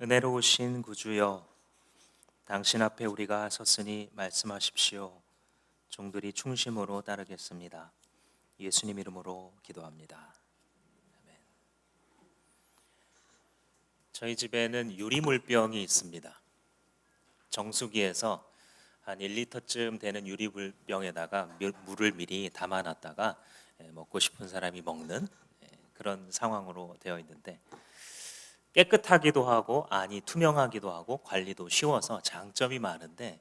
은혜로우신 구주여, 당신 앞에 우리가 섰으니 말씀하십시오. 종들이 충심으로 따르겠습니다. 예수님 이름으로 기도합니다. 아멘. 저희 집에는 유리물병이 있습니다. 정수기에서 한 1리터쯤 되는 유리물병에다가 물을 미리 담아놨다가 먹고 싶은 사람이 먹는 그런 상황으로 되어 있는데, 깨끗하기도 하고 안이 투명하기도 하고 관리도 쉬워서 장점이 많은데,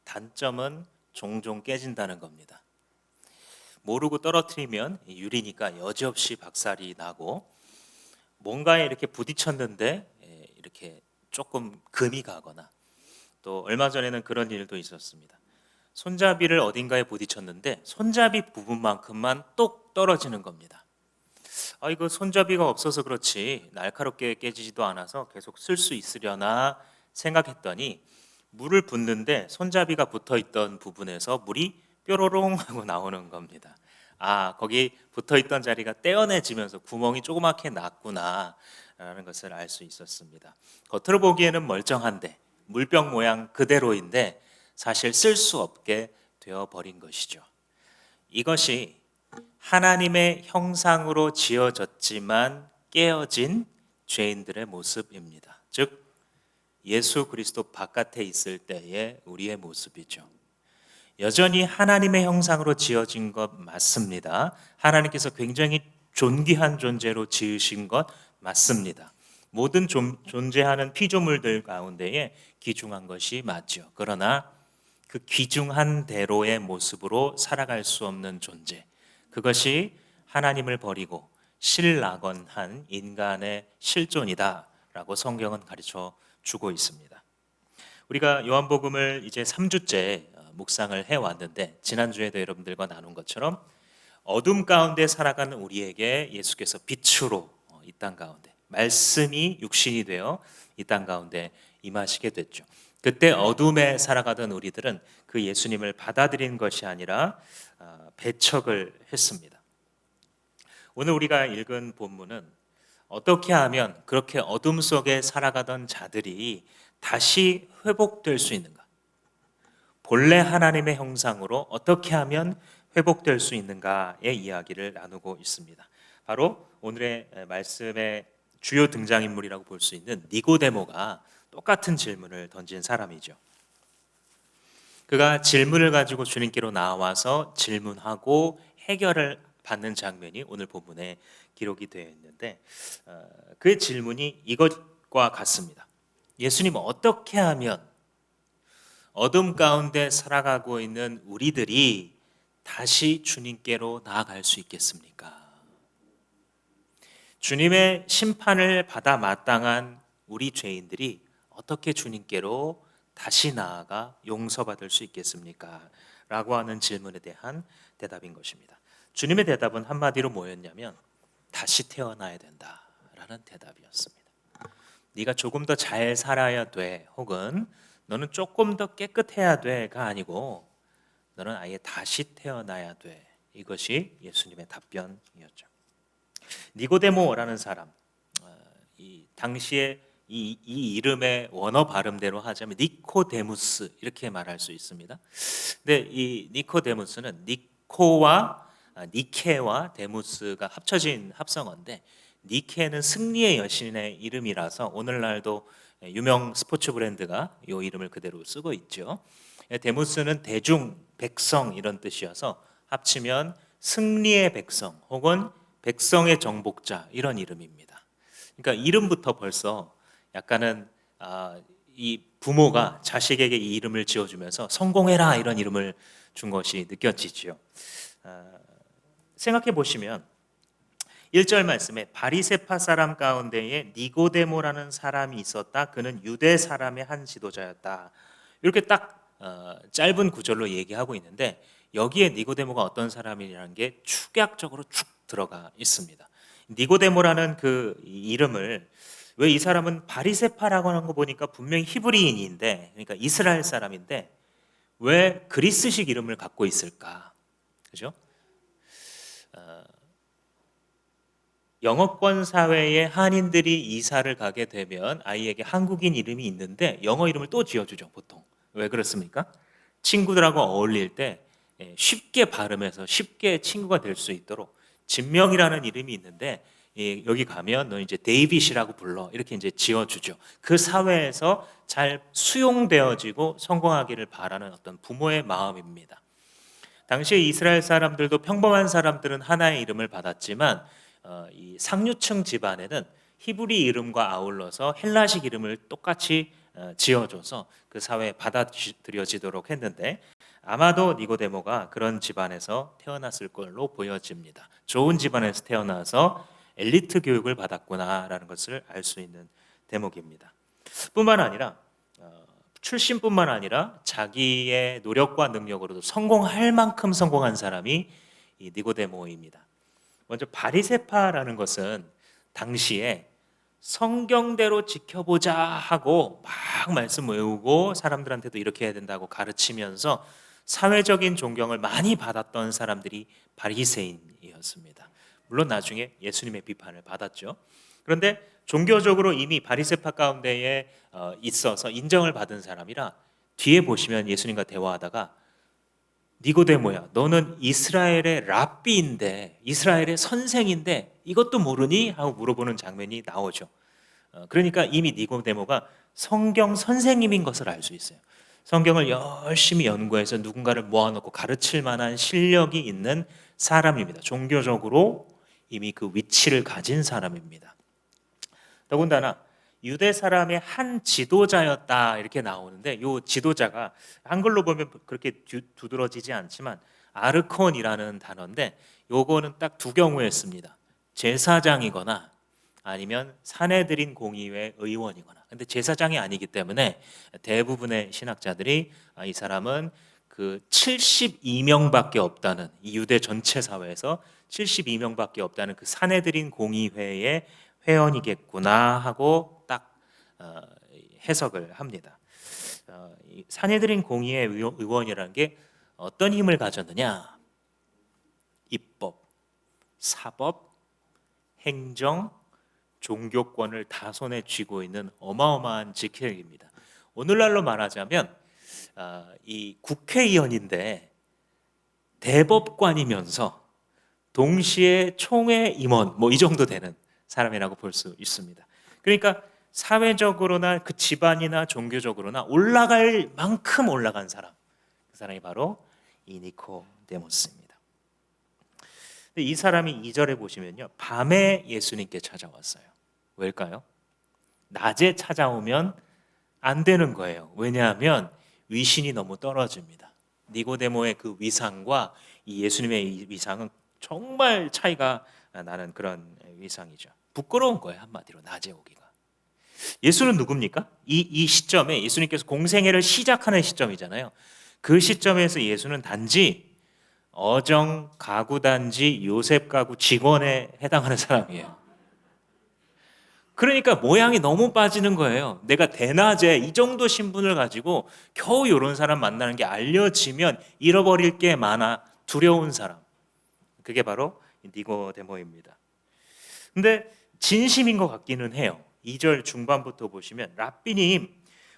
단점은 종종 깨진다는 겁니다. 모르고 떨어뜨리면 유리니까 여지없이 박살이 나고, 뭔가에 이렇게 부딪혔는데 이렇게 조금 금이 가거나, 또 얼마 전에는 그런 일도 있었습니다. 손잡이를 어딘가에 부딪혔는데 손잡이 부분만큼만 똑 떨어지는 겁니다. 이거 손잡이가 없어서 그렇지 날카롭게 깨지지도 않아서 계속 쓸 수 있으려나 생각했더니, 물을 붓는데 손잡이가 붙어있던 부분에서 물이 뾰로롱 하고 나오는 겁니다. 거기 붙어있던 자리가 떼어내지면서 구멍이 조그맣게 났구나 라는 것을 알 수 있었습니다. 겉으로 보기에는 멀쩡한데 물병 모양 그대로인데 사실 쓸 수 없게 되어버린 것이죠. 이것이 하나님의 형상으로 지어졌지만 깨어진 죄인들의 모습입니다. 즉 예수 그리스도 바깥에 있을 때의 우리의 모습이죠. 여전히 하나님의 형상으로 지어진 것 맞습니다. 하나님께서 굉장히 존귀한 존재로 지으신 것 맞습니다. 모든 존재하는 피조물들 가운데에 귀중한 것이 맞죠. 그러나 그 귀중한 대로의 모습으로 살아갈 수 없는 존재, 그것이 하나님을 버리고 실낙원한 인간의 실존이다라고 성경은 가르쳐 주고 있습니다. 우리가 요한복음을 이제 3주째 묵상을 해왔는데, 지난주에도 여러분들과 나눈 것처럼 어둠 가운데 살아가는 우리에게 예수께서 빛으로 이 땅 가운데, 말씀이 육신이 되어 이 땅 가운데 임하시게 됐죠. 그때 어둠에 살아가던 우리들은 그 예수님을 받아들인 것이 아니라 배척을 했습니다. 오늘 우리가 읽은 본문은 어떻게 하면 그렇게 어둠 속에 살아가던 자들이 다시 회복될 수 있는가, 본래 하나님의 형상으로 어떻게 하면 회복될 수 있는가의 이야기를 나누고 있습니다. 바로 오늘의 말씀의 주요 등장인물이라고 볼 수 있는 니고데모가 똑같은 질문을 던진 사람이죠. 그가 질문을 가지고 주님께로 나와서 질문하고 해결을 받는 장면이 오늘 본문에 기록이 되어 있는데, 그의 질문이 이것과 같습니다. 예수님, 어떻게 하면 어둠 가운데 살아가고 있는 우리들이 다시 주님께로 나아갈 수 있겠습니까? 주님의 심판을 받아 마땅한 우리 죄인들이 어떻게 주님께로 다시 나아가 용서받을 수 있겠습니까? 라고 하는 질문에 대한 대답인 것입니다. 주님의 대답은 한마디로 뭐였냐면, 다시 태어나야 된다라는 대답이었습니다. 네가 조금 더 잘 살아야 돼, 혹은 너는 조금 더 깨끗해야 돼가 아니고, 너는 아예 다시 태어나야 돼. 이것이 예수님의 답변이었죠. 니고데모라는 사람, 이 당시에 이 이름의 원어 발음대로 하자면 니코데무스 이렇게 말할 수 있습니다. 근데 이 니코데무스는 니코와 니케와 데무스가 합쳐진 합성어인데, 니케는 승리의 여신의 이름이라서 오늘날도 유명 스포츠 브랜드가 이 이름을 그대로 쓰고 있죠. 데무스는 대중, 백성 이런 뜻이어서 합치면 승리의 백성 혹은 백성의 정복자 이런 이름입니다. 그러니까 이름부터 벌써 약간은 이 부모가 자식에게 이 이름을 지어주면서 성공해라 이런 이름을 준 것이 느껴지죠. 생각해 보시면 1절 말씀에 바리새파 사람 가운데에 니고데모라는 사람이 있었다. 그는 유대 사람의 한 지도자였다. 이렇게 딱 짧은 구절로 얘기하고 있는데, 여기에 니고데모가 어떤 사람이라는 게 축약적으로 쭉 들어가 있습니다. 니고데모라는 그 이름을, 왜 이 사람은 바리새파라고 하는 거 보니까 분명히 히브리인인데, 그러니까 이스라엘 사람인데 왜 그리스식 이름을 갖고 있을까? 그죠? 영어권 사회에 한인들이 이사를 가게 되면 아이에게 한국인 이름이 있는데 영어 이름을 또 지어주죠, 보통. 왜 그렇습니까? 친구들하고 어울릴 때 쉽게 발음해서 쉽게 친구가 될 수 있도록 진명이라는 이름이 있는데, 여기 가면 너 이제 데이빗이라고 불러, 이렇게 이제 지어주죠. 그 사회에서 잘 수용되어지고 성공하기를 바라는 어떤 부모의 마음입니다. 당시에 이스라엘 사람들도 평범한 사람들은 하나의 이름을 받았지만 이 상류층 집안에는 히브리 이름과 아울러서 헬라식 이름을 똑같이 지어줘서 그 사회에 받아들여지도록 했는데, 아마도 니고데모가 그런 집안에서 태어났을 걸로 보여집니다. 좋은 집안에서 태어나서 엘리트 교육을 받았구나라는 것을 알 수 있는 대목입니다. 뿐만 아니라 출신뿐만 아니라 자기의 노력과 능력으로도 성공할 만큼 성공한 사람이 이 니고데모입니다. 먼저 바리새파라는 것은 당시에 성경대로 지켜보자 하고 막 말씀 외우고 사람들한테도 이렇게 해야 된다고 가르치면서 사회적인 존경을 많이 받았던 사람들이 바리새인이었습니다. 물론 나중에 예수님의 비판을 받았죠. 그런데 종교적으로 이미 바리새파 가운데에 있어서 인정을 받은 사람이라, 뒤에 보시면 예수님과 대화하다가 니고데모야, 너는 이스라엘의 랍비인데, 이스라엘의 선생인데 이것도 모르니? 하고 물어보는 장면이 나오죠. 그러니까 이미 니고데모가 성경 선생님인 것을 알 수 있어요. 성경을 열심히 연구해서 누군가를 모아놓고 가르칠 만한 실력이 있는 사람입니다. 종교적으로 이미 그 위치를 가진 사람입니다. 더군다나 유대 사람의 한 지도자였다 이렇게 나오는데, 이 지도자가 한글로 보면 그렇게 두드러지지 않지만 아르콘이라는 단어인데, 요거는 딱 두 경우에 씁니다. 제사장이거나 아니면 사내들인 공의회 의원이거나. 근데 제사장이 아니기 때문에 대부분의 신학자들이 이 사람은 그 72명밖에 없다는, 이 유대 전체 사회에서 72명밖에 없다는 그 사내들인 공의회의 회원이겠구나 하고 딱 해석을 합니다. 사내들인 공의회 의원이라는 게 어떤 힘을 가졌느냐? 입법, 사법, 행정, 종교권을 다 손에 쥐고 있는 어마어마한 직책입니다. 오늘날로 말하자면 이 국회의원인데 대법관이면서 동시에 총회 임원, 뭐 이 정도 되는 사람이라고 볼 수 있습니다. 그러니까 사회적으로나 그 집안이나 종교적으로나 올라갈 만큼 올라간 사람, 그 사람이 바로 이 니코데모스입니다. 근데 이 사람이 2절에 보시면요, 밤에 예수님께 찾아왔어요. 왜일까요? 낮에 찾아오면 안 되는 거예요. 왜냐하면 위신이 너무 떨어집니다. 니고데모의 그 위상과 이 예수님의 위상은 정말 차이가 나는 그런 위상이죠. 부끄러운 거예요, 한마디로 낮에 오기가. 예수는 누굽니까? 이 시점에 예수님께서 공생애를 시작하는 시점이잖아요. 그 시점에서 예수는 단지 어정 가구단지 요셉 가구 직원에 해당하는 사람이에요. 그러니까 모양이 너무 빠지는 거예요. 내가 대낮에 이 정도 신분을 가지고 겨우 이런 사람 만나는 게 알려지면 잃어버릴 게 많아 두려운 사람, 그게 바로 니고데모입니다. 근데 진심인 것 같기는 해요. 2절 중반부터 보시면 랍비님,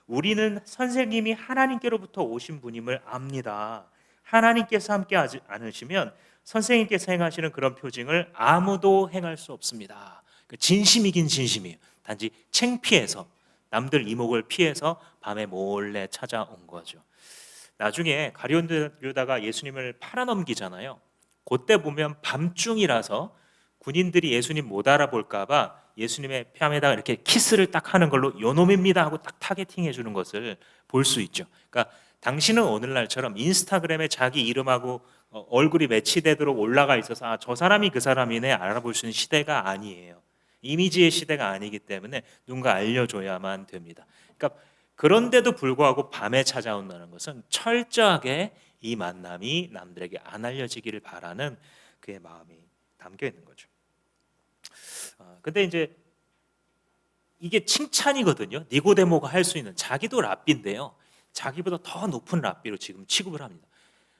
우리는 선생님이 하나님께로부터 오신 분임을 압니다. 하나님께서 함께 하지 않으시면 선생님께서 행하시는 그런 표징을 아무도 행할 수 없습니다. 진심이긴 진심이에요. 단지 창피해서, 남들 이목을 피해서 밤에 몰래 찾아온 거죠. 나중에 가룟 유다가 예수님을 팔아넘기잖아요. 그때 보면 밤중이라서 군인들이 예수님 못 알아볼까 봐 예수님의 뺨에다가 이렇게 키스를 딱 하는 걸로 요놈입니다 하고 딱 타겟팅해 주는 것을 볼 수 있죠. 그러니까 당신은 오늘날처럼 인스타그램에 자기 이름하고 얼굴이 매치되도록 올라가 있어서 저 사람이 그 사람이네 알아볼 수 있는 시대가 아니에요. 이미지의 시대가 아니기 때문에 누군가 알려줘야만 됩니다. 그러니까 그런데도 불구하고 밤에 찾아온다는 것은 철저하게 이 만남이 남들에게 안 알려지기를 바라는 그의 마음이 담겨 있는 거죠. 근데 이제 이게 칭찬이거든요. 니고데모가 할 수 있는, 자기도 랍비인데요, 자기보다 더 높은 랍비로 지금 취급을 합니다.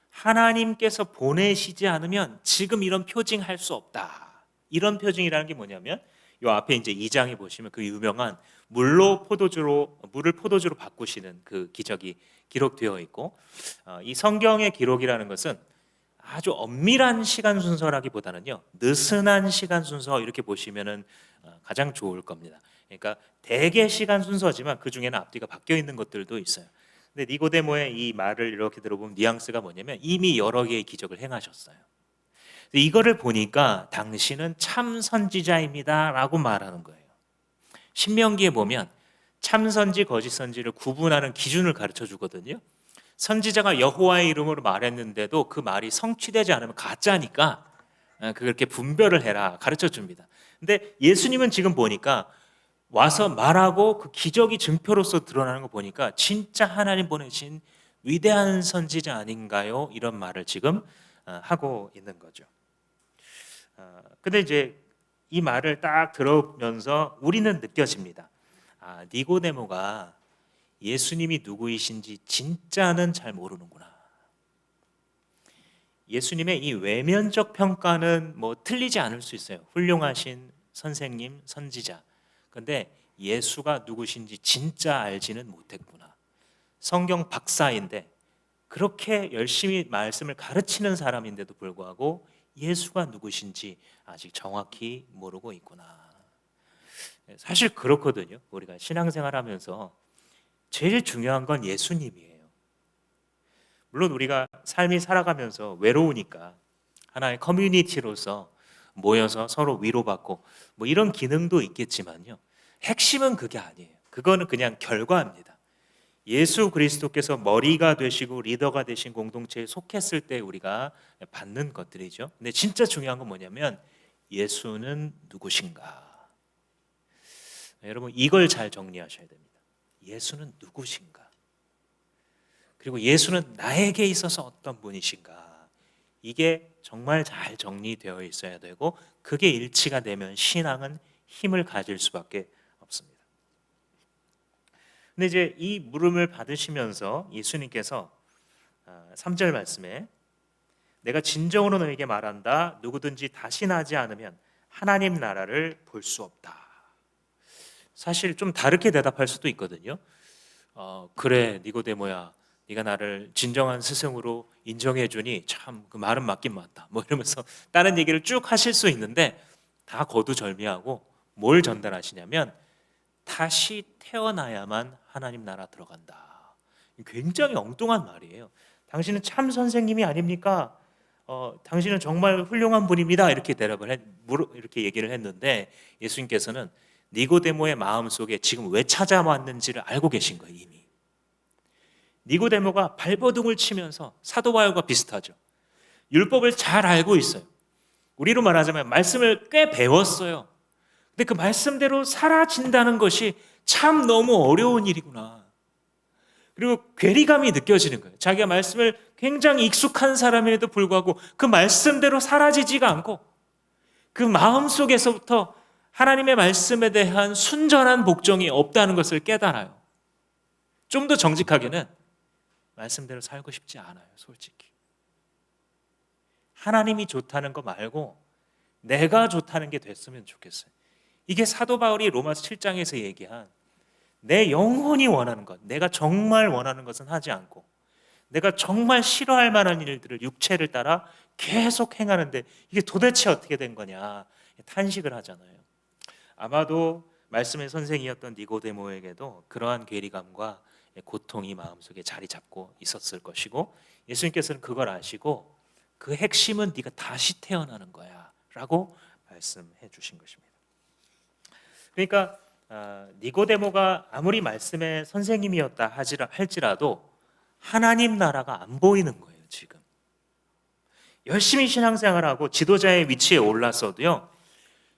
하나님께서 보내시지 않으면 지금 이런 표징 할 수 없다. 이런 표징이라는 게 뭐냐면 요 앞에 이제 2장에 보시면 그 유명한 물을 포도주로 바꾸시는 그 기적이 기록되어 있고, 이 성경의 기록이라는 것은 아주 엄밀한 시간 순서라기보다는요, 느슨한 시간 순서 이렇게 보시면은 가장 좋을 겁니다. 그러니까 대개 시간 순서지만 그 중에는 앞뒤가 바뀌어 있는 것들도 있어요. 근데 니고데모의 이 말을 이렇게 들어보면 뉘앙스가 뭐냐면 이미 여러 개의 기적을 행하셨어요. 이거를 보니까 당신은 참 선지자입니다라고 말하는 거예요. 신명기에 보면 참 선지 거짓 선지를 구분하는 기준을 가르쳐 주거든요. 선지자가 여호와의 이름으로 말했는데도 그 말이 성취되지 않으면 가짜니까 그렇게 분별을 해라 가르쳐 줍니다. 근데 예수님은 지금 보니까 와서 말하고 그 기적이 증표로서 드러나는 거 보니까 진짜 하나님 보내신 위대한 선지자 아닌가요? 이런 말을 지금 하고 있는 거죠. 근데 이제 이 말을 딱 들으면서 우리는 느껴집니다. 니고데모가 예수님이 누구이신지 진짜는 잘 모르는구나. 예수님의 이 외면적 평가는 뭐 틀리지 않을 수 있어요. 훌륭하신 선생님, 선지자. 근데 예수가 누구신지 진짜 알지는 못했구나. 성경 박사인데 그렇게 열심히 말씀을 가르치는 사람인데도 불구하고 예수가 누구신지 아직 정확히 모르고 있구나. 사실 그렇거든요. 우리가 신앙생활하면서 제일 중요한 건 예수님이에요. 물론 우리가 삶이 살아가면서 외로우니까 하나의 커뮤니티로서 모여서 서로 위로받고 뭐 이런 기능도 있겠지만요, 핵심은 그게 아니에요. 그거는 그냥 결과입니다. 예수 그리스도께서 머리가 되시고 리더가 되신 공동체에 속했을 때 우리가 받는 것들이죠. 근데 진짜 중요한 건 뭐냐면 예수는 누구신가? 여러분 이걸 잘 정리하셔야 됩니다. 예수는 누구신가? 그리고 예수는 나에게 있어서 어떤 분이신가? 이게 정말 잘 정리되어 있어야 되고 그게 일치가 되면 신앙은 힘을 가질 수밖에 없습니다. 근데 이제 이 물음을 받으시면서 예수님께서 3절 말씀에 내가 진정으로 너에게 말한다. 누구든지 다시 나지 않으면 하나님 나라를 볼 수 없다. 사실 좀 다르게 대답할 수도 있거든요. 그래 니고데모야, 네가 나를 진정한 스승으로 인정해 주니 참 그 말은 맞긴 맞다. 뭐 이러면서 다른 얘기를 쭉 하실 수 있는데 다 거두절미하고 뭘 전달하시냐면 다시 태어나야만 하나님 나라 들어간다. 굉장히 엉뚱한 말이에요. 당신은 참 선생님이 아닙니까? 당신은 정말 훌륭한 분입니다. 이렇게 이렇게 얘기를 했는데 예수님께서는 니고데모의 마음 속에 지금 왜 찾아왔는지를 알고 계신 거예요. 이미 니고데모가 발버둥을 치면서 사도 바울과 비슷하죠. 율법을 잘 알고 있어요. 우리로 말하자면 말씀을 꽤 배웠어요. 근데 그 말씀대로 사라진다는 것이 참 너무 어려운 일이구나. 그리고 괴리감이 느껴지는 거예요. 자기가 말씀을 굉장히 익숙한 사람임에도 불구하고 그 말씀대로 사라지지가 않고 그 마음속에서부터 하나님의 말씀에 대한 순전한 복종이 없다는 것을 깨달아요. 좀 더 정직하게는 말씀대로 살고 싶지 않아요. 솔직히 하나님이 좋다는 거 말고 내가 좋다는 게 됐으면 좋겠어요. 이게 사도 바울이 로마서 7장에서 얘기한 내 영혼이 원하는 것, 내가 정말 원하는 것은 하지 않고 내가 정말 싫어할 만한 일들을 육체를 따라 계속 행하는데 이게 도대체 어떻게 된 거냐 탄식을 하잖아요. 아마도 말씀의 선생이었던 니고데모에게도 그러한 괴리감과 고통이 마음속에 자리 잡고 있었을 것이고 예수님께서는 그걸 아시고 그 핵심은 네가 다시 태어나는 거야 라고 말씀해 주신 것입니다. 그러니까 니고데모가 아무리 말씀의 선생님이었다 할지라도 하나님 나라가 안 보이는 거예요. 지금 열심히 신앙생활하고 지도자의 위치에 올랐어도요,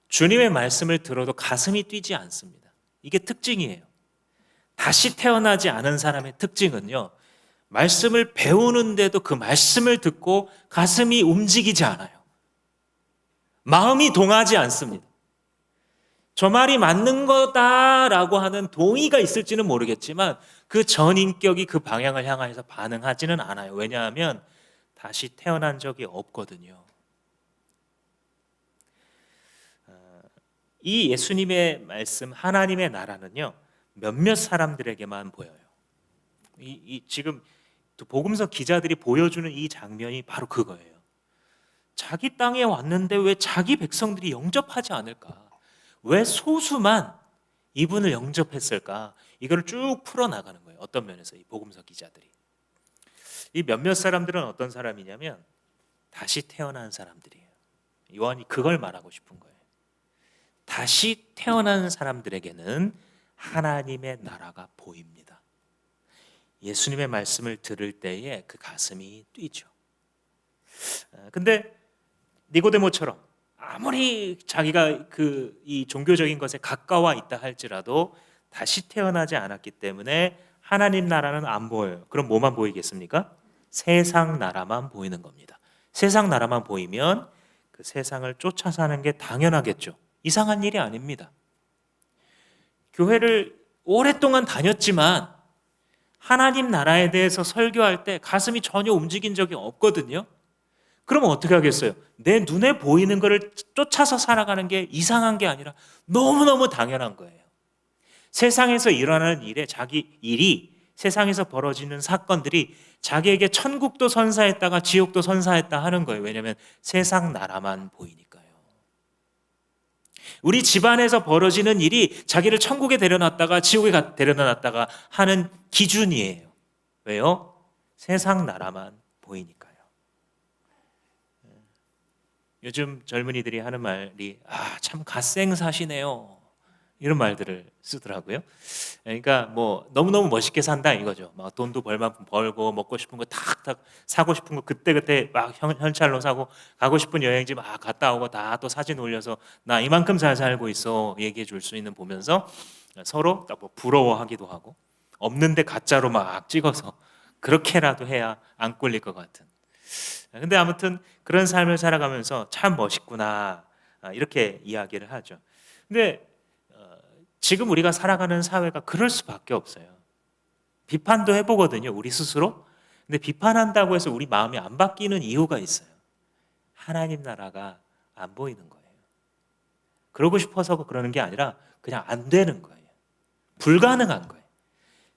주님의 말씀을 들어도 가슴이 뛰지 않습니다. 이게 특징이에요. 다시 태어나지 않은 사람의 특징은요, 말씀을 배우는데도 그 말씀을 듣고 가슴이 움직이지 않아요. 마음이 동하지 않습니다. 저 말이 맞는 거다라고 하는 동의가 있을지는 모르겠지만 그 전인격이 그 방향을 향해서 반응하지는 않아요. 왜냐하면 다시 태어난 적이 없거든요. 이 예수님의 말씀 하나님의 나라는요 몇몇 사람들에게만 보여요. 지금 복음서 기자들이 보여주는 이 장면이 바로 그거예요. 자기 땅에 왔는데 왜 자기 백성들이 영접하지 않을까? 왜 소수만 이분을 영접했을까? 이걸 쭉 풀어나가는 거예요. 어떤 면에서 이 복음서 기자들이. 이 몇몇 사람들은 어떤 사람이냐면 다시 태어난 사람들이에요. 요한이 그걸 말하고 싶은 거예요. 다시 태어난 사람들에게는 하나님의 나라가 보입니다. 예수님의 말씀을 들을 때에 그 가슴이 뛰죠. 근데 니고데모처럼 아무리 자기가 이 종교적인 것에 가까워 있다 할지라도 다시 태어나지 않았기 때문에 하나님 나라는 안 보여요. 그럼 뭐만 보이겠습니까? 세상 나라만 보이는 겁니다. 세상 나라만 보이면 그 세상을 쫓아 사는 게 당연하겠죠. 이상한 일이 아닙니다. 교회를 오랫동안 다녔지만 하나님 나라에 대해서 설교할 때 가슴이 전혀 움직인 적이 없거든요. 그러면 어떻게 하겠어요? 내 눈에 보이는 것을 쫓아서 살아가는 게 이상한 게 아니라 너무너무 당연한 거예요. 세상에서 일어나는 세상에서 벌어지는 사건들이 자기에게 천국도 선사했다가 지옥도 선사했다 하는 거예요. 왜냐하면 세상 나라만 보이니까요. 우리 집안에서 벌어지는 일이 자기를 천국에 데려놨다가 지옥에 데려놨다가 하는 기준이에요. 왜요? 세상 나라만 보이니까요. 요즘 젊은이들이 하는 말이 참 갓생사시네요. 이런 말들을 쓰더라고요. 그러니까 뭐 너무너무 멋있게 산다 이거죠. 막 돈도 벌만큼 벌고 먹고 싶은 거 탁탁 사고 싶은 거 그때그때 막 현찰로 사고 가고 싶은 여행지 막 갔다 오고 다 또 사진 올려서 나 이만큼 잘 살고 있어 얘기해 줄 수 있는 보면서 서로 딱 뭐 부러워하기도 하고 없는데 가짜로 막 찍어서 그렇게라도 해야 안 꼴릴 것 같은. 근데 아무튼 그런 삶을 살아가면서 참 멋있구나 이렇게 이야기를 하죠. 근데 지금 우리가 살아가는 사회가 그럴 수밖에 없어요. 비판도 해보거든요, 우리 스스로. 근데 비판한다고 해서 우리 마음이 안 바뀌는 이유가 있어요. 하나님 나라가 안 보이는 거예요. 그러고 싶어서 그러는 게 아니라 그냥 안 되는 거예요. 불가능한 거예요.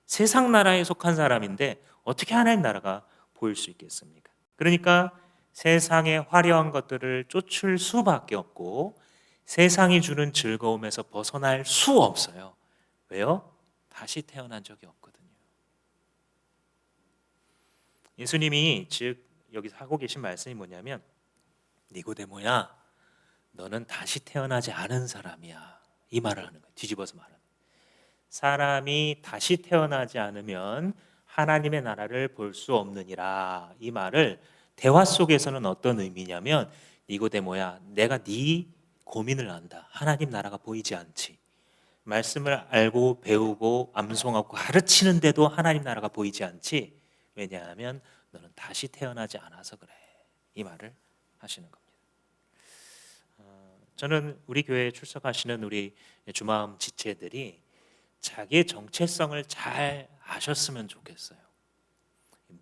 세상 나라에 속한 사람인데 어떻게 하나님 나라가 보일 수 있겠습니까? 그러니까 세상의 화려한 것들을 쫓을 수밖에 없고 세상이 주는 즐거움에서 벗어날 수 없어요. 왜요? 다시 태어난 적이 없거든요. 예수님이 즉 여기서 하고 계신 말씀이 뭐냐면 니고데모야 너는 다시 태어나지 않은 사람이야. 이 말을 하는 거예요. 뒤집어서 말하면. 사람이 다시 태어나지 않으면 하나님의 나라를 볼 수 없느니라. 이 말을 대화 속에서는 어떤 의미냐면 니고데모야 내가 네 고민을 안다. 하나님 나라가 보이지 않지. 말씀을 알고 배우고 암송하고 가르치는데도 하나님 나라가 보이지 않지. 왜냐하면 너는 다시 태어나지 않아서 그래. 이 말을 하시는 겁니다. 저는 우리 교회에 출석하시는 우리 주마음 지체들이 자기의 정체성을 잘 아셨으면 좋겠어요.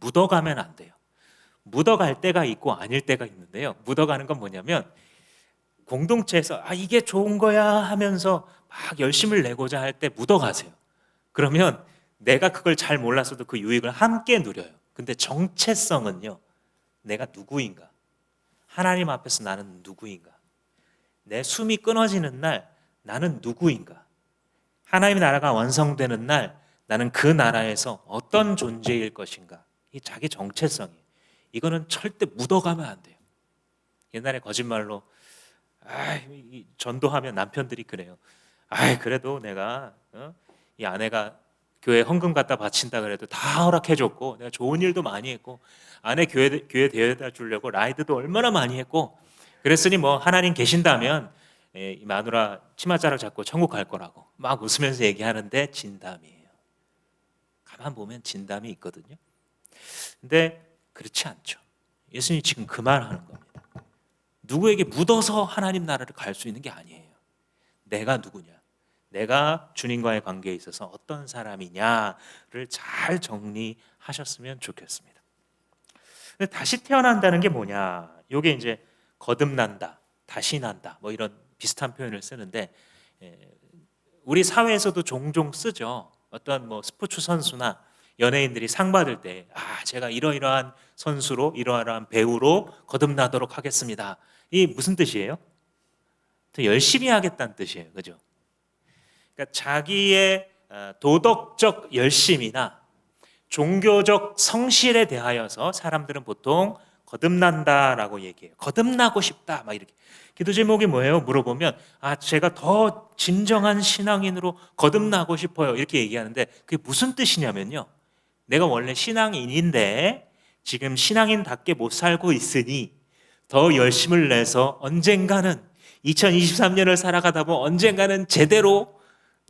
묻어가면 안 돼요. 묻어갈 때가 있고 아닐 때가 있는데요. 묻어가는 건 뭐냐면 공동체에서 이게 좋은 거야 하면서 막 열심을 내고자 할 때 묻어가세요. 그러면 내가 그걸 잘 몰랐어도 그 유익을 함께 누려요. 근데 정체성은요. 내가 누구인가? 하나님 앞에서 나는 누구인가? 내 숨이 끊어지는 날 나는 누구인가? 하나님의 나라가 완성되는 날 나는 그 나라에서 어떤 존재일 것인가? 이 자기 정체성이에요. 이거는 절대 묻어가면 안 돼요. 옛날에 거짓말로 전도하면 남편들이 그래요. 그래도 내가 이 아내가 교회 헌금 갖다 바친다 그래도 다 허락해줬고 내가 좋은 일도 많이 했고 아내 교회 데려다 주려고 라이드도 얼마나 많이 했고 그랬으니 뭐 하나님 계신다면 이 마누라 치맛자락 잡고 천국 갈 거라고 막 웃으면서 얘기하는데 진담이에요. 가만 보면 진담이 있거든요. 근데 그렇지 않죠. 예수님이 지금 그 말 하는 겁니다. 누구에게 묻어서 하나님 나라를 갈 수 있는 게 아니에요. 내가 누구냐? 내가 주님과의 관계에 있어서 어떤 사람이냐를 잘 정리하셨으면 좋겠습니다. 근데 다시 태어난다는 게 뭐냐? 이게 이제 거듭난다, 다시 난다, 뭐 이런 비슷한 표현을 쓰는데 우리 사회에서도 종종 쓰죠. 어떤 뭐 스포츠 선수나 연예인들이 상 받을 때, 제가 이러이러한 선수로, 이러이러한 배우로 거듭나도록 하겠습니다. 이 무슨 뜻이에요? 더 열심히 하겠다는 뜻이에요. 그죠? 그러니까 자기의 도덕적 열심이나 종교적 성실에 대하여서 사람들은 보통 거듭난다라고 얘기해요. 거듭나고 싶다, 막 이렇게. 기도 제목이 뭐예요? 물어보면 제가 더 진정한 신앙인으로 거듭나고 싶어요, 이렇게 얘기하는데 그게 무슨 뜻이냐면요, 내가 원래 신앙인인데 지금 신앙인답게 못 살고 있으니 더 열심을 내서 언젠가는 2023년을 살아가다 보면 언젠가는 제대로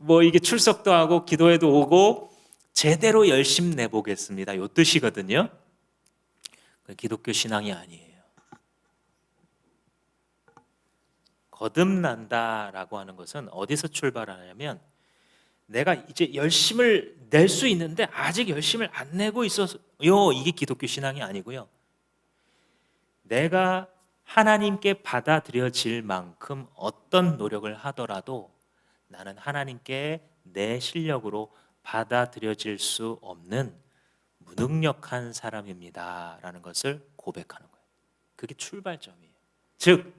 뭐 이게 출석도 하고 기도회도 오고 제대로 열심 내보겠습니다, 이 뜻이거든요. 기독교 신앙이 아니에요. 거듭난다라고 하는 것은 어디서 출발하냐면, 내가 이제 열심을 낼 수 있는데 아직 열심을 안 내고 있어서요, 이게 기독교 신앙이 아니고요. 내가 하나님께 받아들여질 만큼 어떤 노력을 하더라도 나는 하나님께 내 실력으로 받아들여질 수 없는 무능력한 사람입니다 라는 것을 고백하는 거예요. 그게 출발점이에요. 즉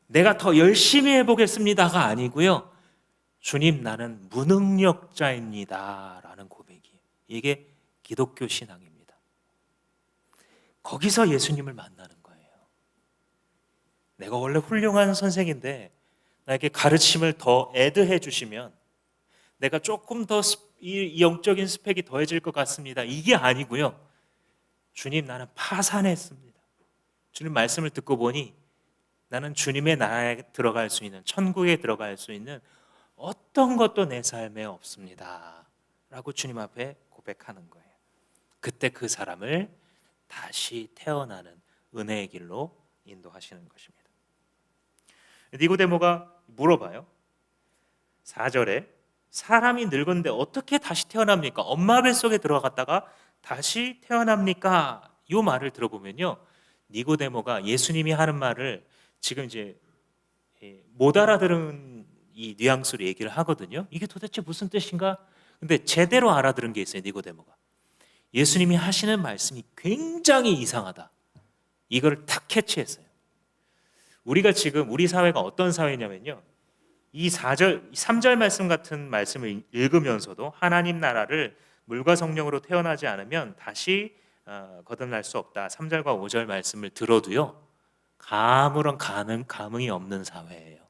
내가 더 열심히 해보겠습니다가 아니고요, 주님 나는 무능력자입니다 라는 고백이에요. 이게 기독교 신앙입니다. 거기서 예수님을 만나는 거예요. 내가 원래 훌륭한 선생인데 나에게 가르침을 더 애드해 주시면 내가 조금 더 이 영적인 스펙이 더해질 것 같습니다, 이게 아니고요, 주님 나는 파산했습니다. 주님 말씀을 듣고 보니 나는 주님의 나라에 들어갈 수 있는, 천국에 들어갈 수 있는 어떤 것도 내 삶에 없습니다 라고 주님 앞에 고백하는 거예요. 그때 그 사람을 다시 태어나는 은혜의 길로 인도하시는 것입니다. 니고데모가 물어봐요. 4절에 사람이 늙었는데 어떻게 다시 태어납니까? 엄마 뱃속에 들어갔다가 다시 태어납니까? 이 말을 들어보면요, 니고데모가 예수님이 하는 말을 지금 이제 못 알아들은 이 뉘앙스로 얘기를 하거든요. 이게 도대체 무슨 뜻인가? 근데 제대로 알아들은 게 있어요. 니고데모가 예수님이 하시는 말씀이 굉장히 이상하다, 이걸 탁 캐치했어요. 우리가 지금 우리 사회가 어떤 사회냐면요, 이 4절, 3절 말씀 같은 말씀을 읽으면서도 하나님 나라를 물과 성령으로 태어나지 않으면 다시 거듭날 수 없다, 3절과 5절 말씀을 들어도요 아무런 감흥이 없는 사회예요.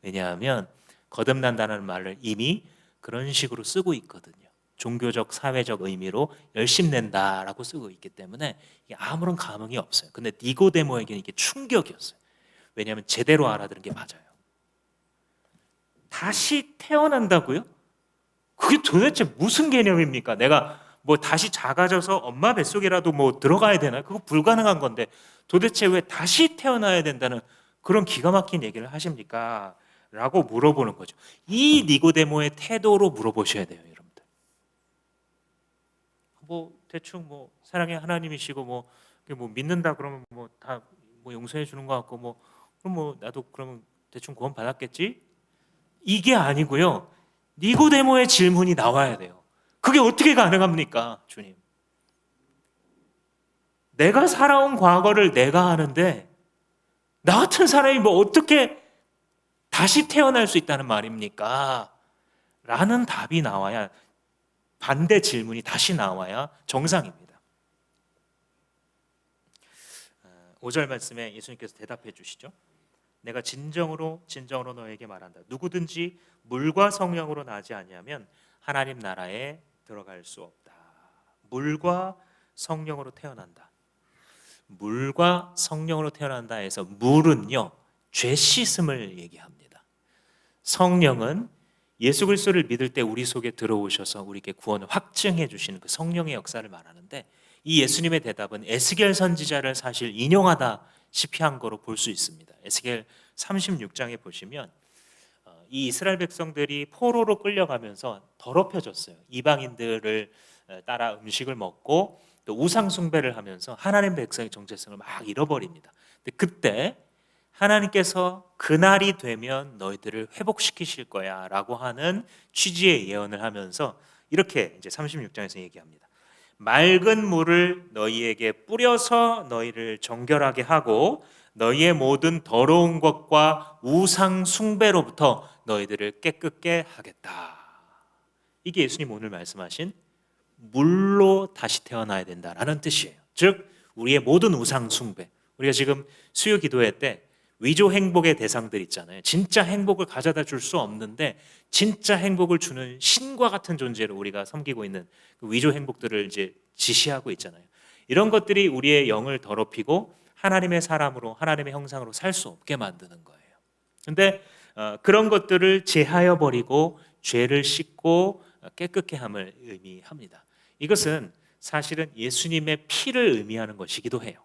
왜냐하면 거듭난다는 말을 이미 그런 식으로 쓰고 있거든요. 종교적 사회적 의미로 열심 낸다라고 쓰고 있기 때문에 이게 아무런 감흥이 없어요. 근데 니고데모에게는 이게 충격이었어요. 왜냐하면 제대로 알아들은 게 맞아요. 다시 태어난다고요? 그게 도대체 무슨 개념입니까? 내가 뭐 다시 작아져서 엄마 뱃속이라도 뭐 들어가야 되나? 그거 불가능한 건데 도대체 왜 다시 태어나야 된다는 그런 기가 막힌 얘기를 하십니까? 라고 물어보는 거죠. 이 니고데모의 태도로 물어보셔야 돼요, 여러분들. 뭐 대충 뭐 사랑의 하나님이시고 뭐 믿는다 그러면 뭐 다 뭐 용서해 주는 것 같고 뭐 그럼 뭐 나도 그러면 대충 구원 받았겠지? 이게 아니고요, 니고데모의 질문이 나와야 돼요. 그게 어떻게 가능합니까, 주님? 내가 살아온 과거를 내가 아는데 나 같은 사람이 뭐 어떻게 다시 태어날 수 있다는 말입니까? 라는 답이 나와야, 반대 질문이 다시 나와야 정상입니다. 5절 말씀에 예수님께서 대답해 주시죠. 내가 진정으로 너에게 말한다. 누구든지 물과 성령으로 나지 아니하면 하나님 나라에 들어갈 수 없다. 물과 성령으로 태어난다. 물과 성령으로 태어난다 해서 물은요, 죄 씻음을 얘기합니다. 성령은 예수 그리스도를 믿을 때 우리 속에 들어오셔서 우리에게 구원을 확증해 주시는 그 성령의 역사를 말하는데, 이 예수님의 대답은 에스겔 선지자를 사실 인용하다시피 한 거로 볼 수 있습니다. 에스겔 36장에 보시면 이 이스라엘 백성들이 포로로 끌려가면서 더럽혀졌어요. 이방인들을 따라 음식을 먹고 또 우상 숭배를 하면서 하나님 백성의 정체성을 막 잃어버립니다. 근데 그때 하나님께서 그날이 되면 너희들을 회복시키실 거야 라고 하는 취지의 예언을 하면서 이렇게 이제 36장에서 얘기합니다. 맑은 물을 너희에게 뿌려서 너희를 정결하게 하고 너희의 모든 더러운 것과 우상 숭배로부터 너희들을 깨끗게 하겠다. 이게 예수님 오늘 말씀하신 물로 다시 태어나야 된다라는 뜻이에요. 즉 우리의 모든 우상 숭배, 우리가 지금 수요 기도회 때 위조 행복의 대상들 있잖아요. 진짜 행복을 가져다 줄 수 없는데 진짜 행복을 주는 신과 같은 존재로 우리가 섬기고 있는 그 위조 행복들을 이제 지시하고 있잖아요. 이런 것들이 우리의 영을 더럽히고 하나님의 사람으로, 하나님의 형상으로 살 수 없게 만드는 거예요. 근데 그런 것들을 제하여 버리고 죄를 씻고 깨끗게 함을 의미합니다. 이것은 사실은 예수님의 피를 의미하는 것이기도 해요.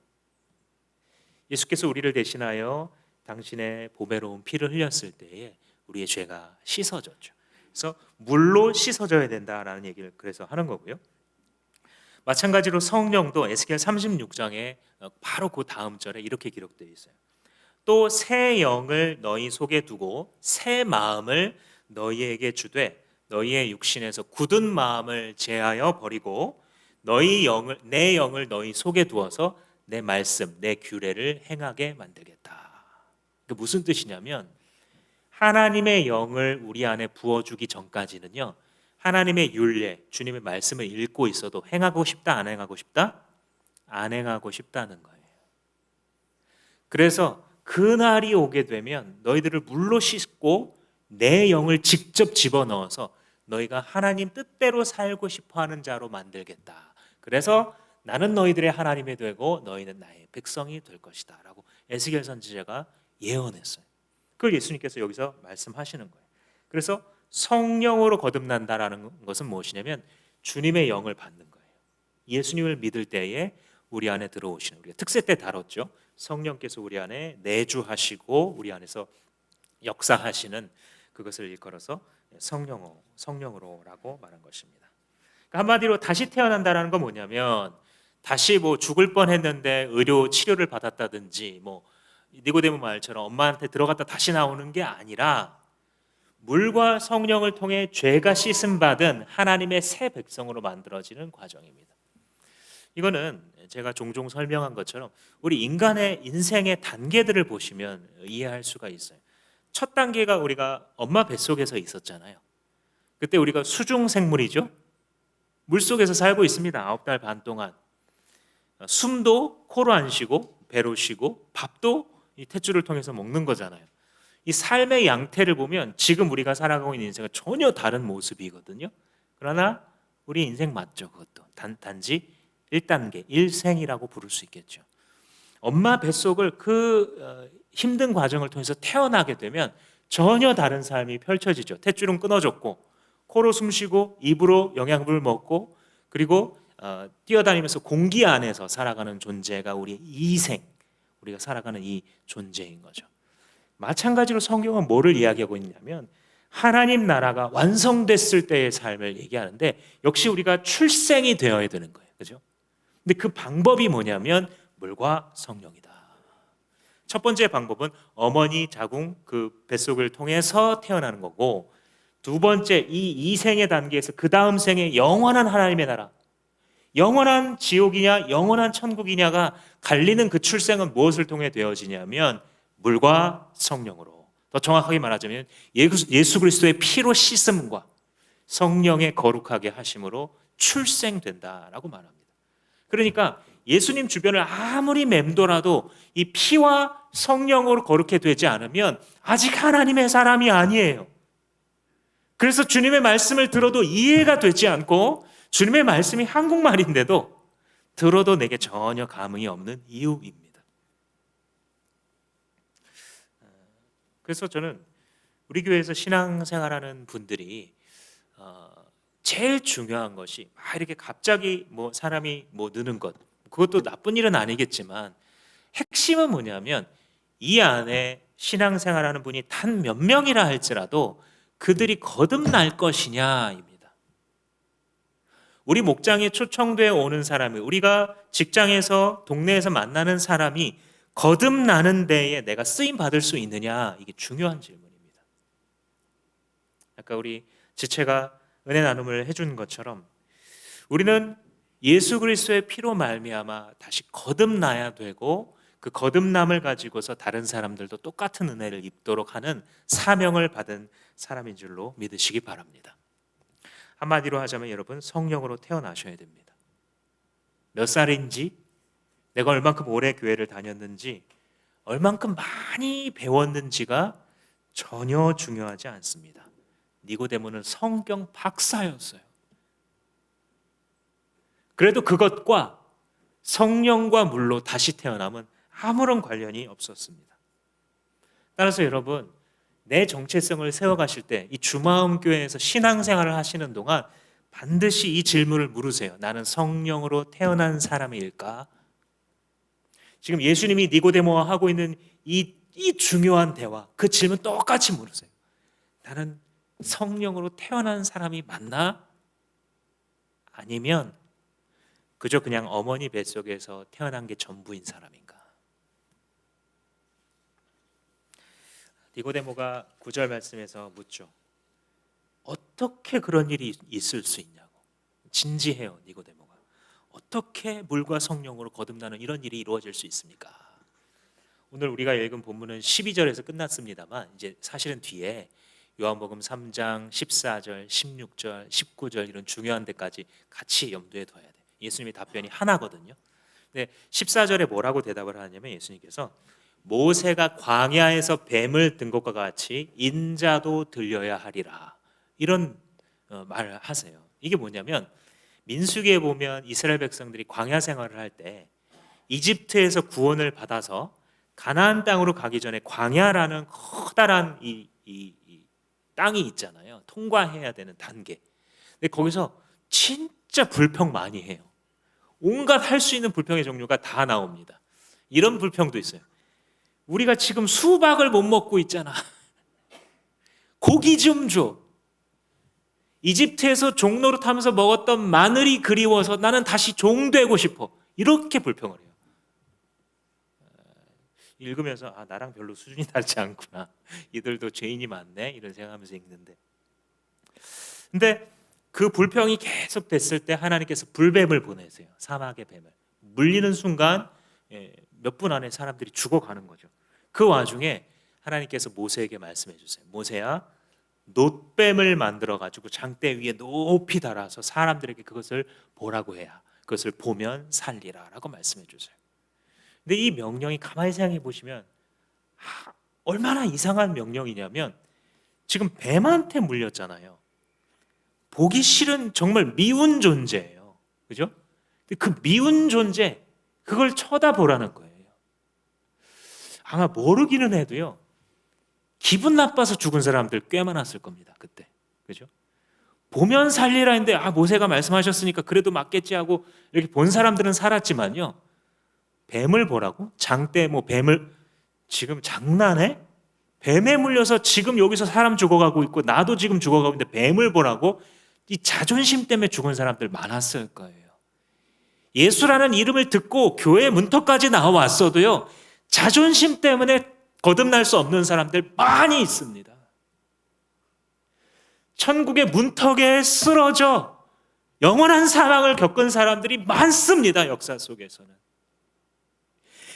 예수께서 우리를 대신하여 당신의 보배로운 피를 흘렸을 때에 우리의 죄가 씻어졌죠. 그래서 물로 씻어져야 된다라는 얘기를 그래서 하는 거고요. 마찬가지로 성령도 에스겔 36장에 바로 그 다음 절에 이렇게 기록되어 있어요. 또 새 영을 너희 속에 두고 새 마음을 너희에게 주되 너희의 육신에서 굳은 마음을 제하여 버리고 내 영을 너희 속에 두어서 내 말씀, 내 규례를 행하게 만들겠다. 그 무슨 뜻이냐면 하나님의 영을 우리 안에 부어주기 전까지는요, 하나님의 율례, 주님의 말씀을 읽고 있어도 행하고 싶다, 안 행하고 싶다? 안 행하고 싶다는 거예요. 그래서 그날이 오게 되면 너희들을 물로 씻고 내 영을 직접 집어넣어서 너희가 하나님 뜻대로 살고 싶어하는 자로 만들겠다. 그래서 나는 너희들의 하나님이 되고 너희는 나의 백성이 될 것이다 라고 에스겔 선지자가 예언했어요. 그걸 예수님께서 여기서 말씀하시는 거예요. 그래서 성령으로 거듭난다라는 것은 무엇이냐면 주님의 영을 받는 거예요. 예수님을 믿을 때에 우리 안에 들어오시는, 우리가 특세 때 다뤘죠. 성령께서 우리 안에 내주하시고 우리 안에서 역사하시는 그것을 일컬어서 성령으로라고 말한 것입니다. 그러니까 한마디로 다시 태어난다라는 건 뭐냐면 다시 뭐 죽을 뻔했는데 의료 치료를 받았다든지 뭐 니고데모 말처럼 엄마한테 들어갔다 다시 나오는 게 아니라 물과 성령을 통해 죄가 씻음 받은 하나님의 새 백성으로 만들어지는 과정입니다. 이거는 제가 종종 설명한 것처럼 우리 인간의 인생의 단계들을 보시면 이해할 수가 있어요. 첫 단계가 우리가 엄마 뱃속에서 있었잖아요. 그때 우리가 수중 생물이죠. 물속에서 살고 있습니다. 9달 반 동안. 숨도 코로 안 쉬고 배로 쉬고 밥도 이 탯줄을 통해서 먹는 거잖아요. 이 삶의 양태를 보면 지금 우리가 살아가고 있는 인생은 전혀 다른 모습이거든요. 그러나 우리 인생 맞죠. 그것도 단지 1단계, 일생이라고 부를 수 있겠죠. 엄마 뱃속을 힘든 과정을 통해서 태어나게 되면 전혀 다른 삶이 펼쳐지죠. 탯줄은 끊어졌고 코로 숨쉬고 입으로 영양분을 먹고 그리고 뛰어다니면서 공기 안에서 살아가는 존재가 우리의 이생, 우리가 살아가는 이 존재인 거죠. 마찬가지로 성경은 뭐를 이야기하고 있냐면 하나님 나라가 완성됐을 때의 삶을 얘기하는데 역시 우리가 출생이 되어야 되는 거예요. 그죠? 근데 그 방법이 뭐냐면 물과 성령이다. 첫 번째 방법은 어머니 자궁 그 뱃속을 통해서 태어나는 거고, 두 번째 이 이생의 단계에서 그 다음 생에 영원한 하나님의 나라, 영원한 지옥이냐 영원한 천국이냐가 갈리는 그 출생은 무엇을 통해 되어지냐면 물과 성령으로, 더 정확하게 말하자면 예수 그리스도의 피로 씻음과 성령의 거룩하게 하심으로 출생된다라고 말합니다. 그러니까 예수님 주변을 아무리 맴돌아도 이 피와 성령으로 거룩해 되지 않으면 아직 하나님의 사람이 아니에요. 그래서 주님의 말씀을 들어도 이해가 되지 않고 주님의 말씀이 한국말인데도 들어도 내게 전혀 감흥이 없는 이유입니다. 그래서 저는 우리 교회에서 신앙생활하는 분들이 제일 중요한 것이 막 이렇게 갑자기 뭐 사람이 뭐 느는 것, 그것도 나쁜 일은 아니겠지만 핵심은 뭐냐면 이 안에 신앙생활하는 분이 단 몇 명이라 할지라도 그들이 거듭날 것이냐입니다. 우리 목장에 초청돼 오는 사람이, 우리가 직장에서 동네에서 만나는 사람이 거듭나는 데에 내가 쓰임 받을 수 있느냐, 이게 중요한 질문입니다. 아까 우리 지체가 은혜 나눔을 해준 것처럼 우리는 예수 그리스도의 피로 말미암아 다시 거듭나야 되고, 그 거듭남을 가지고서 다른 사람들도 똑같은 은혜를 입도록 하는 사명을 받은 사람인 줄로 믿으시기 바랍니다. 한마디로 하자면 여러분, 성령으로 태어나셔야 됩니다. 몇 살인지, 내가 얼만큼 오래 교회를 다녔는지, 얼만큼 많이 배웠는지가 전혀 중요하지 않습니다. 니고데모는 성경 박사였어요. 그래도 그것과 성령과 물로 다시 태어남은 아무런 관련이 없었습니다. 따라서 여러분, 내 정체성을 세워가실 때 이 주마음 교회에서 신앙생활을 하시는 동안 반드시 이 질문을 물으세요. 나는 성령으로 태어난 사람일까? 지금 예수님이 니고데모와 하고 있는 이 중요한 대화, 그 질문 똑같이 물으세요. 나는 성령으로 태어난 사람이 맞나? 아니면 그저 그냥 어머니 뱃속에서 태어난 게 전부인 사람인가? 니고데모가 9절 말씀에서 묻죠. 어떻게 그런 일이 있을 수 있냐고. 진지해요, 니고데모가. 어떻게 물과 성령으로 거듭나는 이런 일이 이루어질 수 있습니까? 오늘 우리가 읽은 본문은 12절에서 끝났습니다만, 이제 사실은 뒤에 요한복음 3장 14절, 16절, 19절 이런 중요한 데까지 같이 염두에 둬야 돼. 예수님의 답변이 하나거든요. 근데 14절에 뭐라고 대답을 하냐면, 예수님께서 모세가 광야에서 뱀을 든 것과 같이 인자도 들려야 하리라, 이런 말을 하세요. 이게 뭐냐면, 민수기에 보면 이스라엘 백성들이 광야 생활을 할 때 이집트에서 구원을 받아서 가나안 땅으로 가기 전에 광야라는 커다란 이 땅이 있잖아요. 통과해야 되는 단계. 근데 거기서 진짜 불평 많이 해요. 온갖 할 수 있는 불평의 종류가 다 나옵니다. 이런 불평도 있어요. 우리가 지금 수박을 못 먹고 있잖아. 고기 좀 줘. 이집트에서 종로로 타면서 먹었던 마늘이 그리워서 나는 다시 종 되고 싶어. 이렇게 불평을 해요. 읽으면서 나랑 별로 수준이 다르지 않구나. 이들도 죄인이 많네, 이런 생각하면서 읽는데, 근데 그 불평이 계속 됐을 때 하나님께서 불뱀을 보내세요. 사막의 뱀을. 물리는 순간 몇 분 안에 사람들이 죽어가는 거죠. 그 와중에 하나님께서 모세에게 말씀해 주세요. 모세야, 놋뱀을 만들어 가지고 장대 위에 높이 달아서 사람들에게 그것을 보라고 해야 그것을 보면 살리라 라고 말씀해 주세요. 근데 이 명령이 가만히 생각해 보시면 얼마나 이상한 명령이냐면, 지금 뱀한테 물렸잖아요. 보기 싫은 정말 미운 존재예요. 그죠? 그 미운 존재, 그걸 쳐다보라는 거예요. 아마 모르기는 해도요, 기분 나빠서 죽은 사람들 꽤 많았을 겁니다. 그때. 그죠? 보면 살리라 했는데 모세가 말씀하셨으니까 그래도 맞겠지 하고 이렇게 본 사람들은 살았지만요, 뱀을 보라고? 장대 뱀을, 지금 장난해? 뱀에 물려서 지금 여기서 사람 죽어가고 있고 나도 지금 죽어가고 있는데 뱀을 보라고? 이 자존심 때문에 죽은 사람들 많았을 거예요. 예수라는 이름을 듣고 교회 문턱까지 나와왔어도요, 자존심 때문에 거듭날 수 없는 사람들 많이 있습니다. 천국의 문턱에 쓰러져 영원한 사망을 겪은 사람들이 많습니다. 역사 속에서는.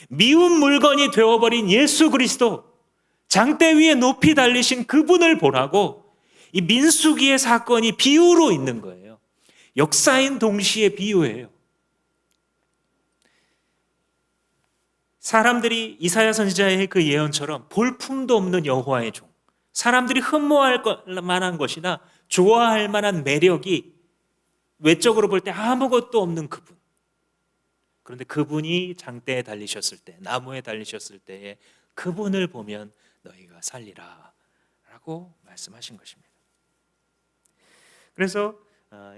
미운 물건이 되어버린 예수 그리스도, 장대 위에 높이 달리신 그분을 보라고 이 민수기의 사건이 비유로 있는 거예요. 역사인 동시에 비유예요. 사람들이 이사야 선지자의 그 예언처럼 볼품도 없는 여호와의 종, 사람들이 흠모할 만한 것이나 좋아할 만한 매력이 외적으로 볼 때 아무것도 없는 그분, 그런데 그분이 장대에 달리셨을 때, 나무에 달리셨을 때에 그분을 보면 너희가 살리라 라고 말씀하신 것입니다. 그래서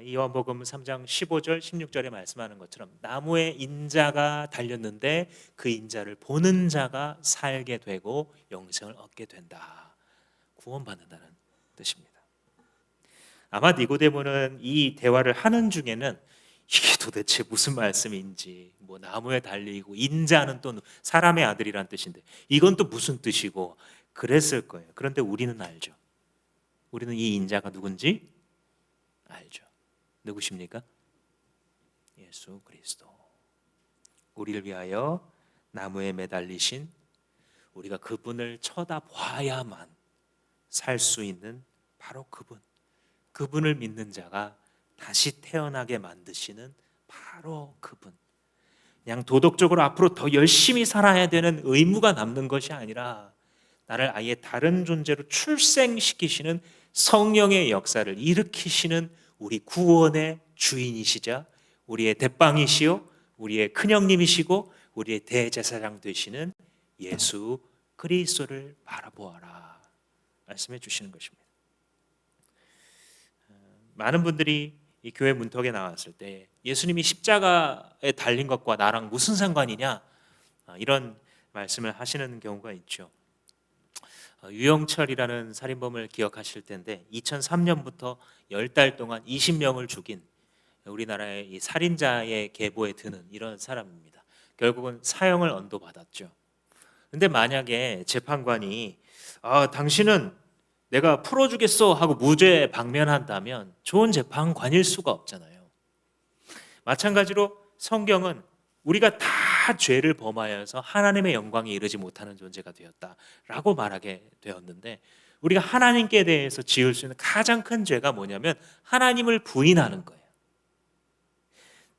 이 요한복음 3장 15절 16절에 말씀하는 것처럼 나무에 인자가 달렸는데 그 인자를 보는 자가 살게 되고 영생을 얻게 된다, 구원받는다는 뜻입니다. 아마 니고데모는 이 대화를 하는 중에는 이게 도대체 무슨 말씀인지, 뭐 나무에 달리고 인자는 또 사람의 아들이란 뜻인데 이건 또 무슨 뜻이고 그랬을 거예요. 그런데 우리는 알죠. 우리는 이 인자가 누군지 알죠. 누구십니까? 예수 그리스도. 우리를 위하여 나무에 매달리신, 우리가 그분을 쳐다봐야만 살 수 있는 바로 그분을 믿는 자가 다시 태어나게 만드시는 바로 그분. 그냥 도덕적으로 앞으로 더 열심히 살아야 되는 의무가 남는 것이 아니라 나를 아예 다른 존재로 출생시키시는 성령의 역사를 일으키시는 우리 구원의 주인이시자 우리의 대빵이시요 우리의 큰형님이시고 우리의 대제사장 되시는 예수 그리스도를 바라보아라 말씀해 주시는 것입니다. 많은 분들이 이 교회 문턱에 나왔을 때 예수님이 십자가에 달린 것과 나랑 무슨 상관이냐 이런 말씀을 하시는 경우가 있죠. 유영철이라는 살인범을 기억하실 텐데 2003년부터 10달 동안 20명을 죽인 우리나라의 이 살인자의 계보에 드는 이런 사람입니다. 결국은 사형을 언도받았죠. 근데 만약에 재판관이 당신은 내가 풀어주겠어 하고 무죄 방면한다면 좋은 재판관일 수가 없잖아요. 마찬가지로 성경은 우리가 다 죄를 범하여서 하나님의 영광에 이르지 못하는 존재가 되었다라고 말하게 되었는데, 우리가 하나님께 대해서 지을 수 있는 가장 큰 죄가 뭐냐면 하나님을 부인하는 거예요.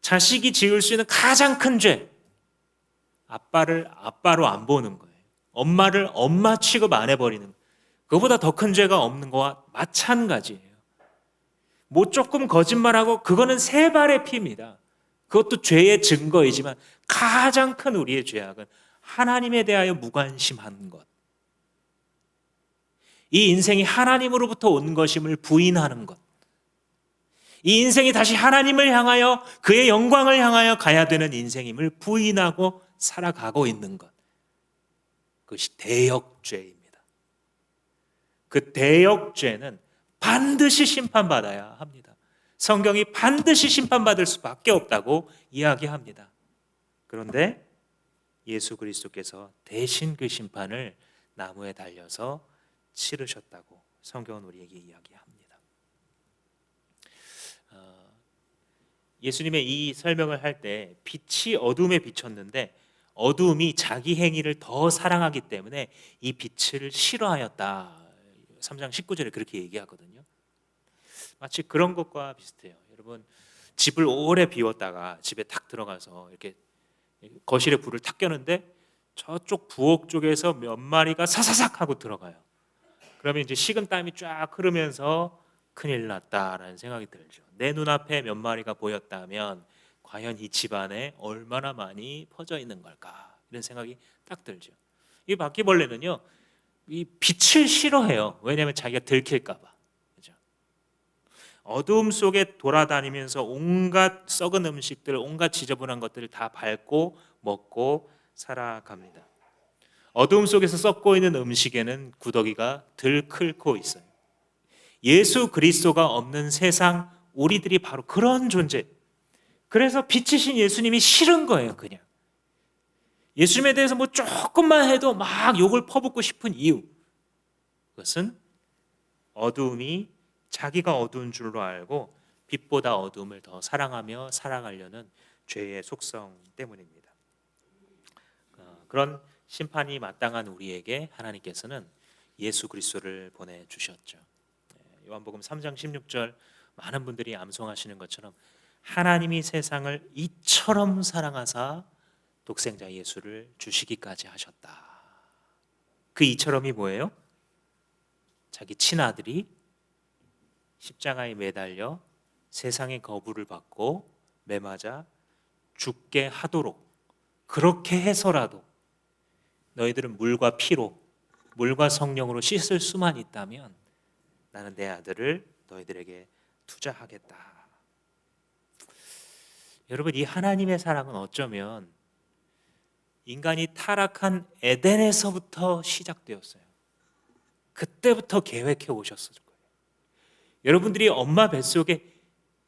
자식이 지을 수 있는 가장 큰 죄, 아빠를 아빠로 안 보는 거예요. 엄마를 엄마 취급 안 해버리는 거예요. 그거보다 더 큰 죄가 없는 거와 마찬가지예요. 뭐 조금 거짓말하고 그거는 세 발의 피입니다. 그것도 죄의 증거이지만 가장 큰 우리의 죄악은 하나님에 대하여 무관심한 것, 이 인생이 하나님으로부터 온 것임을 부인하는 것, 이 인생이 다시 하나님을 향하여 그의 영광을 향하여 가야 되는 인생임을 부인하고 살아가고 있는 것, 그것이 대역죄입니다. 그 대역죄는 반드시 심판받아야 합니다. 성경이 반드시 심판받을 수밖에 없다고 이야기합니다. 그런데 예수 그리스도께서 대신 그 심판을 나무에 달려서 치르셨다고 성경은 우리에게 이야기합니다. 예수님의 이 설명을 할 때 빛이 어둠에 비쳤는데 어둠이 자기 행위를 더 사랑하기 때문에 이 빛을 싫어하였다. 3장 19절에 그렇게 얘기하거든요. 마치 그런 것과 비슷해요. 여러분, 집을 오래 비웠다가 집에 탁 들어가서 이렇게 거실에 불을 탁 켜는데 저쪽 부엌 쪽에서 몇 마리가 사사삭 하고 들어가요. 그러면 이제 식은땀이 쫙 흐르면서 큰일 났다라는 생각이 들죠. 내 눈앞에 몇 마리가 보였다면 과연 이 집안에 얼마나 많이 퍼져 있는 걸까, 이런 생각이 딱 들죠. 이 바퀴벌레는요, 이 빛을 싫어해요. 왜냐하면 자기가 들킬까 봐. 그죠? 어두움 속에 돌아다니면서 온갖 썩은 음식들, 온갖 지저분한 것들을 다 밟고 먹고 살아갑니다. 어두움 속에서 썩고 있는 음식에는 구더기가 들끓고 있어요. 예수 그리스도가 없는 세상, 우리들이 바로 그런 존재. 그래서 빛이신 예수님이 싫은 거예요. 그냥 예수님에 대해서 뭐 조금만 해도 막 욕을 퍼붓고 싶은 이유, 그것은 어두움이 자기가 어두운 줄로 알고 빛보다 어두움을 더 사랑하며 살아가려는 죄의 속성 때문입니다. 그런 심판이 마땅한 우리에게 하나님께서는 예수 그리스도를 보내주셨죠. 요한복음 3장 16절, 많은 분들이 암송하시는 것처럼 하나님이 세상을 이처럼 사랑하사 독생자 예수를 주시기까지 하셨다. 그 이처럼이 뭐예요? 자기 친아들이 십자가에 매달려 세상의 거부를 받고 매맞아 죽게 하도록, 그렇게 해서라도 너희들은 물과 피로, 물과 성령으로 씻을 수만 있다면 나는 내 아들을 너희들에게 투자하겠다. 여러분, 이 하나님의 사랑은 어쩌면 인간이 타락한 에덴에서부터 시작되었어요. 그때부터 계획해 오셨을 거예요. 여러분들이 엄마 뱃속에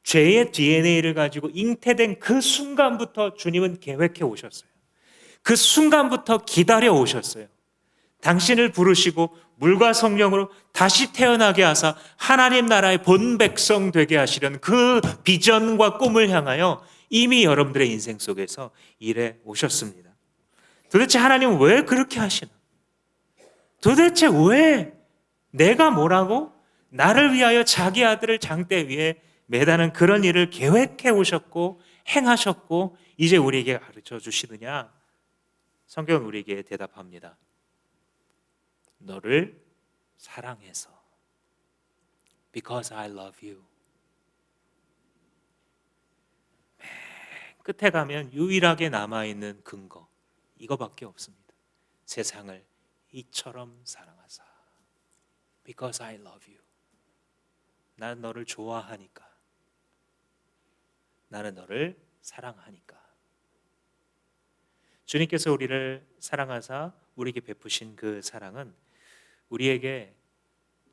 죄의 DNA를 가지고 잉태된 그 순간부터 주님은 계획해 오셨어요. 그 순간부터 기다려 오셨어요. 당신을 부르시고 물과 성령으로 다시 태어나게 하사 하나님 나라의 본 백성 되게 하시려는 그 비전과 꿈을 향하여 이미 여러분들의 인생 속에서 일해 오셨습니다. 도대체 하나님은 왜 그렇게 하시나? 도대체 왜 내가 뭐라고? 나를 위하여 자기 아들을 장대 위에 매다는 그런 일을 계획해 오셨고 행하셨고 이제 우리에게 가르쳐 주시느냐? 성경은 우리에게 대답합니다. 너를 사랑해서. Because I love you. 맨 끝에 가면 유일하게 남아있는 근거 이거밖에 없습니다. 세상을 이처럼 사랑하사. Because I love you. 나는 너를 좋아하니까. 나는 너를 사랑하니까. 주님께서 우리를 사랑하사 우리에게 베푸신 그 사랑은 우리에게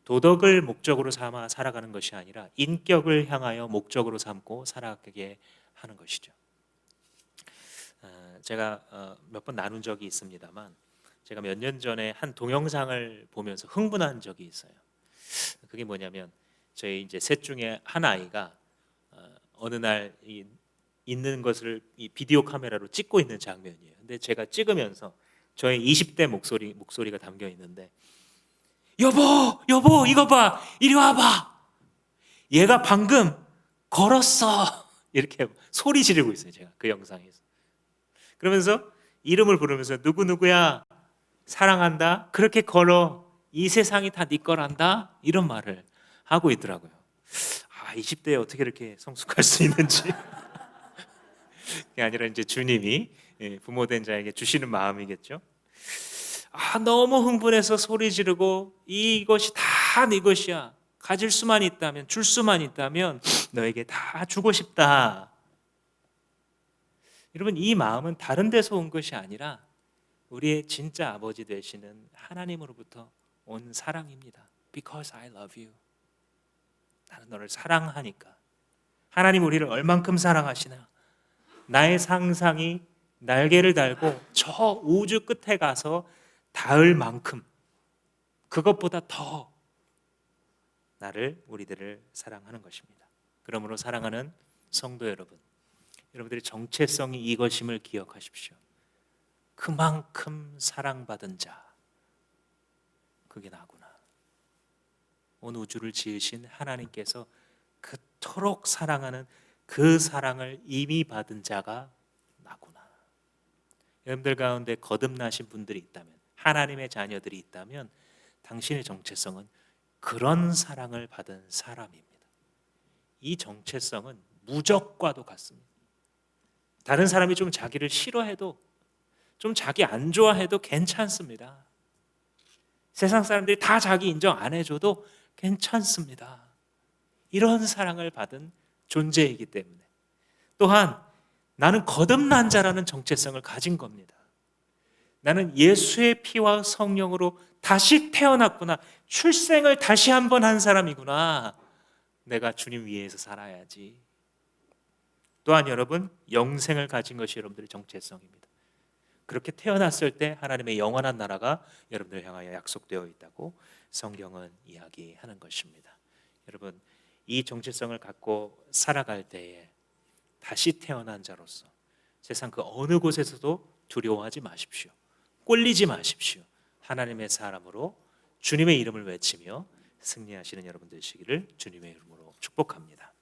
도덕을 목적으로 삼아 살아가는 것이 아니라 인격을 향하여 목적으로 삼고 살아가게 하는 것이죠. 제가 몇 번 나눈 적이 있습니다만 제가 몇 년 전에 한 동영상을 보면서 흥분한 적이 있어요. 그게 뭐냐면 저희 이제 셋 중에 한 아이가 어느 날 있는 것을 이 비디오 카메라로 찍고 있는 장면이에요. 근데 제가 찍으면서 저의 20대 목소리가 담겨 있는데 여보 이거 봐 이리 와봐 얘가 방금 걸었어 이렇게 소리 지르고 있어요. 제가 그 영상에서 그러면서 이름을 부르면서 누구누구야 사랑한다 그렇게 걸어 이 세상이 다 네 거란다 이런 말을 하고 있더라고요. 20대에 어떻게 이렇게 성숙할 수 있는지 그게 아니라 이제 주님이 부모된 자에게 주시는 마음이겠죠. 너무 흥분해서 소리 지르고 이것이 다 네 것이야. 가질 수만 있다면 줄 수만 있다면 너에게 다 주고 싶다. 여러분 이 마음은 다른 데서 온 것이 아니라 우리의 진짜 아버지 되시는 하나님으로부터 온 사랑입니다. Because I love you. 나는 너를 사랑하니까. 하나님 우리를 얼만큼 사랑하시나. 나의 상상이 날개를 달고 저 우주 끝에 가서 닿을 만큼 그것보다 더 우리들을 사랑하는 것입니다. 그러므로 사랑하는 성도 여러분, 여러분들의 정체성이 이것임을 기억하십시오. 그만큼 사랑받은 자, 그게 나구나. 온 우주를 지으신 하나님께서 그토록 사랑하는 그 사랑을 이미 받은 자가 나구나. 여러분들 가운데 거듭나신 분들이 있다면, 하나님의 자녀들이 있다면 당신의 정체성은 그런 사랑을 받은 사람입니다. 이 정체성은 무적과도 같습니다. 다른 사람이 좀 자기를 싫어해도 좀 자기 안 좋아해도 괜찮습니다. 세상 사람들이 다 자기 인정 안 해줘도 괜찮습니다. 이런 사랑을 받은 존재이기 때문에 또한 나는 거듭난 자라는 정체성을 가진 겁니다. 나는 예수의 피와 성령으로 다시 태어났구나. 출생을 다시 한번 한 사람이구나. 내가 주님 위에서 살아야지. 또한 여러분 영생을 가진 것이 여러분들의 정체성입니다. 그렇게 태어났을 때 하나님의 영원한 나라가 여러분들 향하여 약속되어 있다고 성경은 이야기하는 것입니다. 여러분 이 정체성을 갖고 살아갈 때에 다시 태어난 자로서 세상 그 어느 곳에서도 두려워하지 마십시오. 꼴리지 마십시오. 하나님의 사람으로 주님의 이름을 외치며 승리하시는 여러분 되시기를 주님의 이름으로 축복합니다.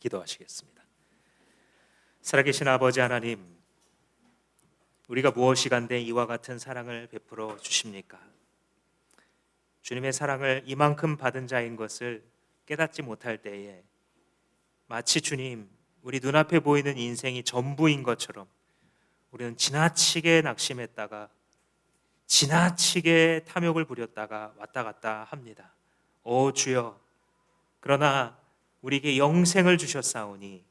기도하시겠습니다. 살아계신 아버지 하나님, 우리가 무엇이 간데 이와 같은 사랑을 베풀어 주십니까? 주님의 사랑을 이만큼 받은 자인 것을 깨닫지 못할 때에 마치 주님, 우리 눈앞에 보이는 인생이 전부인 것처럼 우리는 지나치게 낙심했다가 지나치게 탐욕을 부렸다가 왔다 갔다 합니다. 오 주여, 그러나 우리에게 영생을 주셨사오니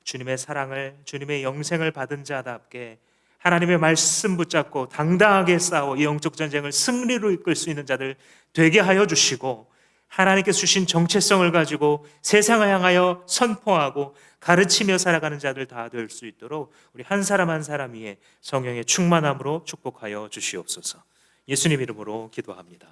주님의 사랑을, 주님의 영생을 받은 자답게 하나님의 말씀 붙잡고 당당하게 싸워 이 영적 전쟁을 승리로 이끌 수 있는 자들 되게 하여 주시고, 하나님께서 주신 정체성을 가지고 세상을 향하여 선포하고 가르치며 살아가는 자들 다 될 수 있도록 우리 한 사람 한 사람 위에 성령의 충만함으로 축복하여 주시옵소서. 예수님 이름으로 기도합니다.